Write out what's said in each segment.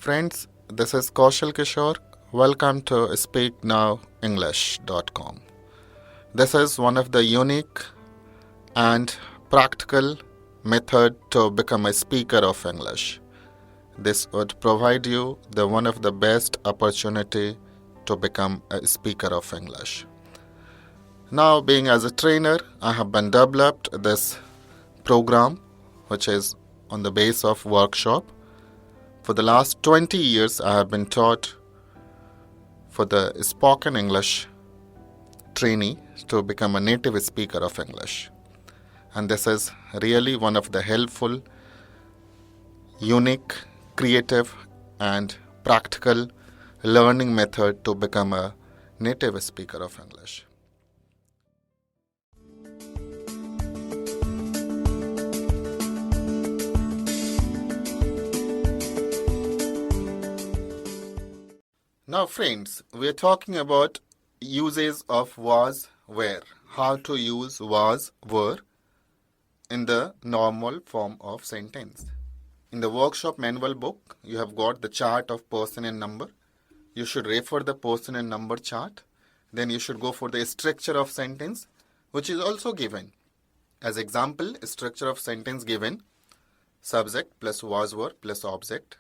Friends, this is Kaushal Kishor. Welcome to SpeakNowEnglish.com. This is one of the unique and practical method to become a speaker of English. This would provide you the one of the best opportunity to become a speaker of English. Now, being as a trainer, I have been developed this program, which is on the base of workshop. For the last 20 years, I have been taught for the spoken English trainee to become a native speaker of English. And this is really one of the helpful, unique, creative, and practical learning method to become a native speaker of English. Now friends, we are talking about uses of was, were, how to use was, were in the normal form of sentence. In the workshop manual book, you have got the chart of person and number. You should refer the person and number chart. Then you should go for the structure of sentence, which is also given. As example, structure of sentence given, subject plus was, were plus object.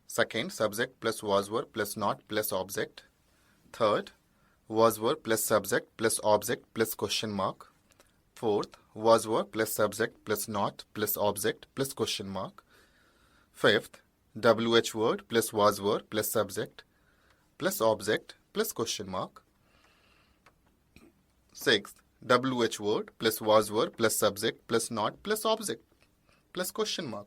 Second, subject plus was, were plus not plus object. Third, was, were plus subject plus object plus question mark. Fourth, was, were plus subject plus not plus object plus question mark. Fifth, WH word plus was, were plus subject plus object plus question mark. Sixth, WH word plus was, were plus subject plus not plus object plus question mark.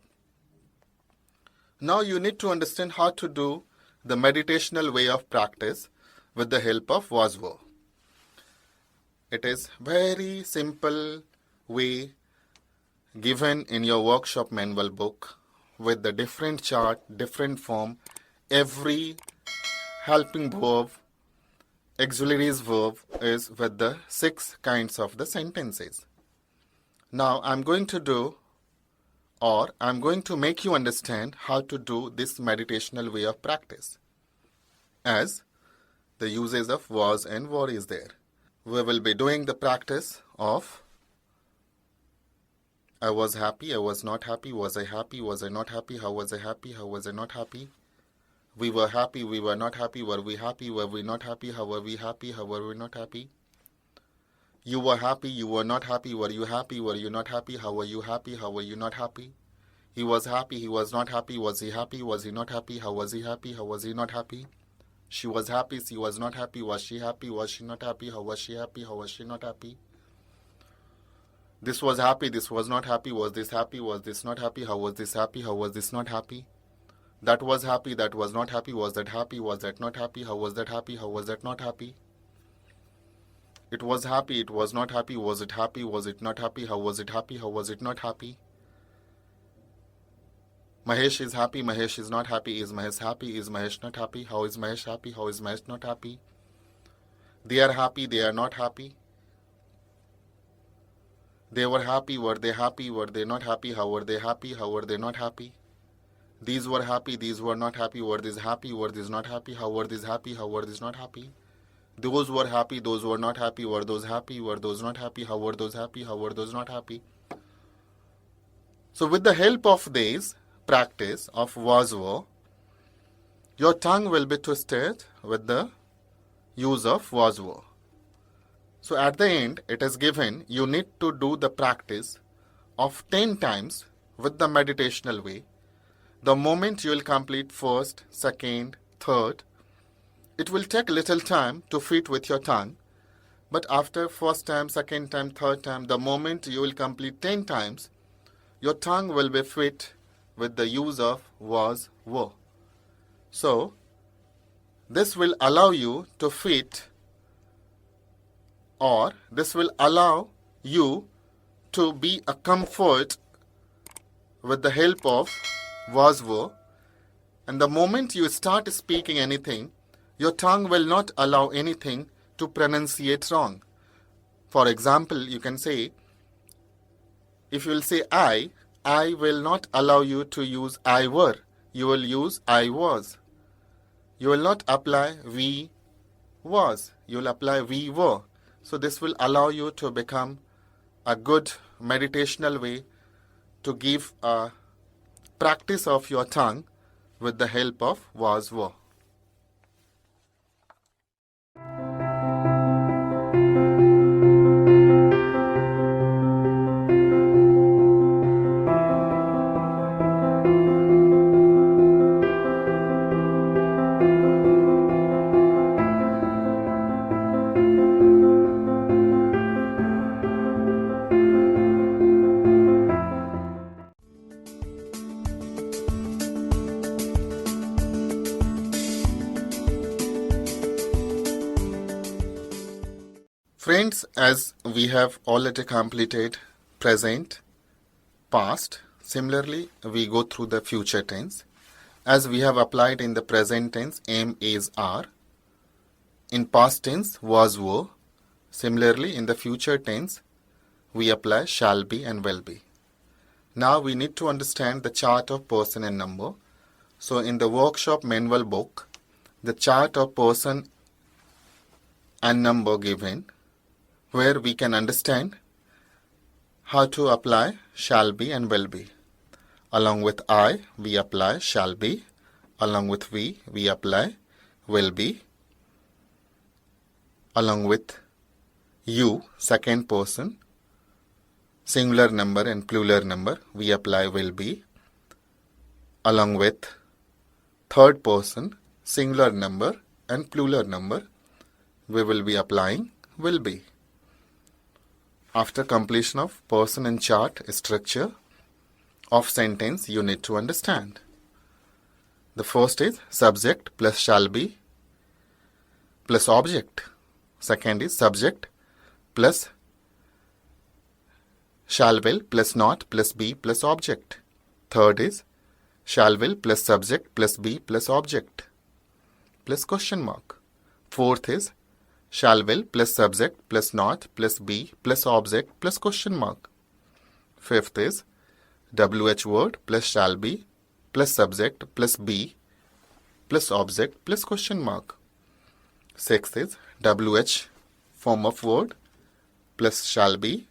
Now you need to understand how to do the meditational way of practice with the help of was, were. It is very simple way given in your workshop manual book with the different chart, different form, every helping verb, auxiliaries verb is with the 6 kinds of the sentences. Now I'm going to make you understand how to do this meditational way of practice, as the uses of was and were is there. We will be doing the practice of I was happy, I was not happy, was I not happy, how was I happy, how was I not happy, we were happy, we were not happy, were we not happy, how were we not happy, you were happy, you were not happy, were you not happy, how were you not happy, he was happy, he was not happy, was he not happy, how was he not happy, she was happy, she was not happy, was she not happy, how was she not happy, this was happy, this was not happy, was this not happy, how was this not happy, that was happy, that was not happy, was that not happy, how was that not happy, it was happy, it was not happy, was it not happy, how was it not happy, Mahesh is happy, Mahesh is not happy, is Mahesh not happy, how is Mahesh not happy, they are happy, they are not happy, they were they not happy, how were they not happy, these were not happy, were these not happy, how were these not happy, those were not happy, were those not happy, how were those not happy. So with the help of these practice of was, were, your tongue will be twisted with the use of was, were. So at the end, it is given you need to do the practice of 10 times with the meditational way. The moment you will complete first, second, third, it will take little time to fit with your tongue. But after first time, second time, third time, the moment you will complete 10 times, your tongue will be fit with the use of was, were. So this will allow you to fit, or this will allow you to be a comfort with the help of was, were. And the moment you start speaking anything, your tongue will not allow anything to pronunciate wrong. For example, you can say, if you will say I will not allow you to use I were. you will use I was. You will not apply we was. You will apply we were. So this will allow you to become a good meditational way to give a practice of your tongue with the help of was were. Friends, as we have already completed present, past, similarly we go through the future tense. As we have applied in the present tense, am, is, are. In past tense, was, were. Similarly, in the future tense, we apply shall be and will be. Now we need to understand the chart of person and number. So in the workshop manual book, the chart of person and number given, where we can understand how to apply shall be and will be. Along with I, we apply shall be. Along with we apply will be. Along with you, second person, singular number and plural number, we apply will be. Along with third person, singular number and plural number, we will be applying will be. After completion of person and chart structure of sentence, you need to understand. The first is subject plus shall be plus object. Second is subject plus shall will plus not plus be plus object. Third is shall will plus subject plus be plus object plus question mark. Fourth is shall will plus subject plus not plus be plus object plus question mark. Fifth is WH word plus shall be plus subject plus be plus object plus question mark. Sixth is WH form of word plus shall be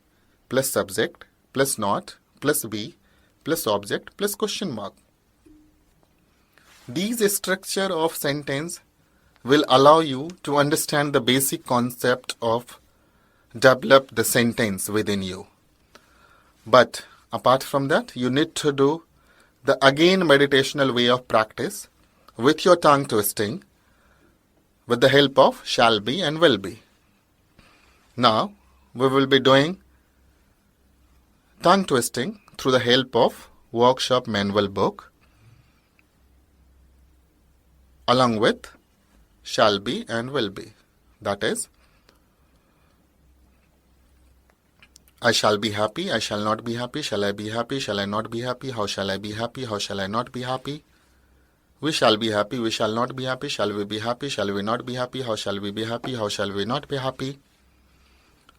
plus subject plus not plus be plus object plus question mark. These structure of sentence will allow you to understand the basic concept of develop the sentence within you. But apart from that, you need to do the again meditational way of practice with your tongue twisting with the help of shall be and will be. Now, we will be doing tongue twisting through the help of workshop manual book along with shall be and will be. That is, I shall be happy, I shall not be happy, shall I be happy, shall I not be happy, how shall I be happy, how shall I not be happy, we shall be happy, we shall not be happy, shall we be happy, shall we not be happy, how shall we be happy, how shall we not be happy,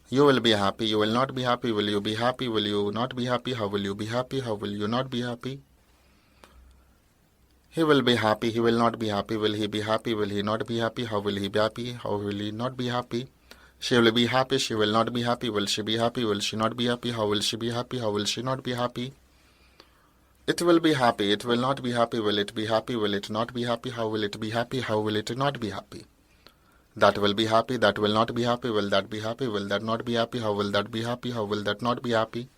you will be happy, you will not be happy, will you be happy, will you not be happy, how will you be happy, how will you not be happy, he will be happy, he will not be happy, will he be happy, will he not be happy, how will he be happy, how will he not be happy, she will be happy, she will not be happy, will she be happy, will she not be happy, how will she be happy, how will she not be happy, it will be happy, it will not be happy, will it be happy, will it not be happy, how will it be happy, how will it not be happy, that will be happy, that will not be happy, will that be happy, will that not be happy, how will that be happy, how will that not be happy,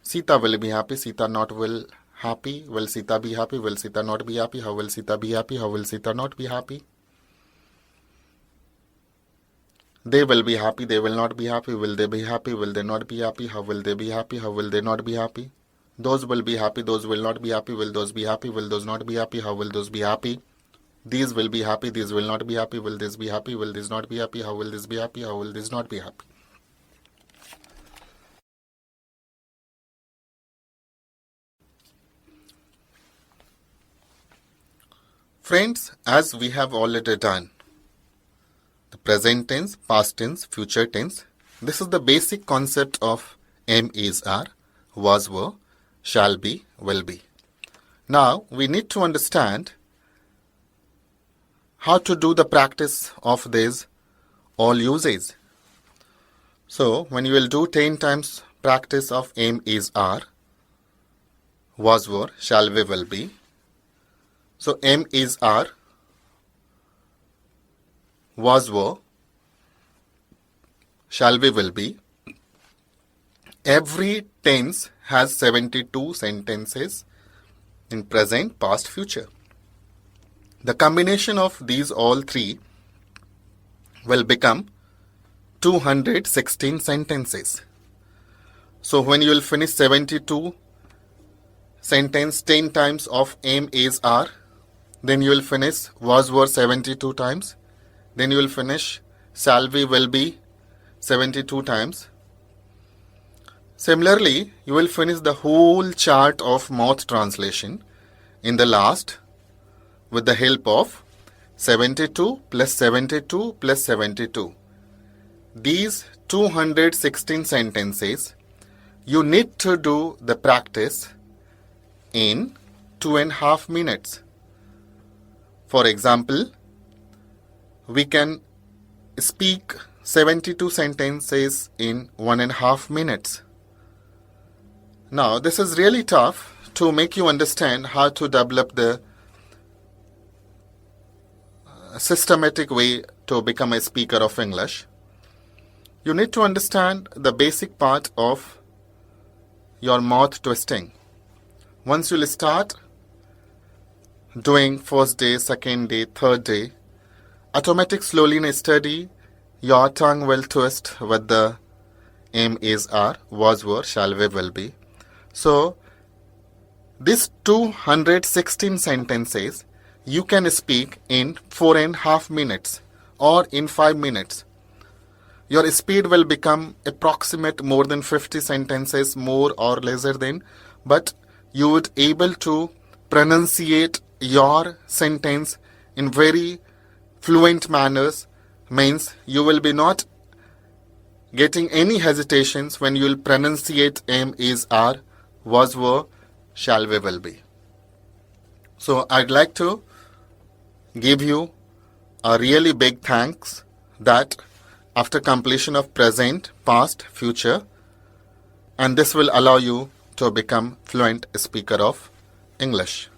Sita will be happy, Sita not will happy, will Sita be happy, will Sita not be happy, how will Sita be happy, how will Sita not be happy, they will be happy, they will not be happy, will they be happy, will they not be happy, how will they be happy, how will they not be happy, those will be happy, those will not be happy, will those be happy, will those not be happy, how will those be happy, these will be happy, these will not be happy, will this be happy, will this not be happy, how will this be happy, how will this not be happy. Friends, as we have already done the present tense, past tense, future tense, this is the basic concept of am, is, are, was, were, shall be, will be. Now we need to understand how to do the practice of these all uses. So when you will do 10 times practice of am is are, was were, shall we will be. So am is are, was were, shall we will be. Every tense has 72 sentences in present, past, future. The combination of these all three will become 216 sentences. So when you will finish 72 sentence 10 times of am is are, then you will finish was were 72 times, then you will finish shall we will be 72 times. Similarly, you will finish the whole chart of mouth translation in the last with the help of 72 plus 72 plus 72. These 216 sentences, you need to do the practice in 2.5 minutes. For example, we can speak 72 sentences in 1.5 minutes. Now, this is really tough to make you understand how to develop the systematic way to become a speaker of English. You need to understand the basic part of your mouth twisting. Once you will start doing first day, second day, third day, automatic slowly in a study, your tongue will twist with the am is are, was were, shall we will be. So, these 216 sentences you can speak in 4.5 minutes or in 5 minutes. Your speed will become approximate more than 50 sentences, more or lesser than, but you would able to pronunciate your sentence in very fluent manners, means you will be not getting any hesitations when you will pronunciate am is are, was were, shall we will be. So I'd like to give you a really big thanks that after completion of present, past, future, and this will allow you to become fluent speaker of English.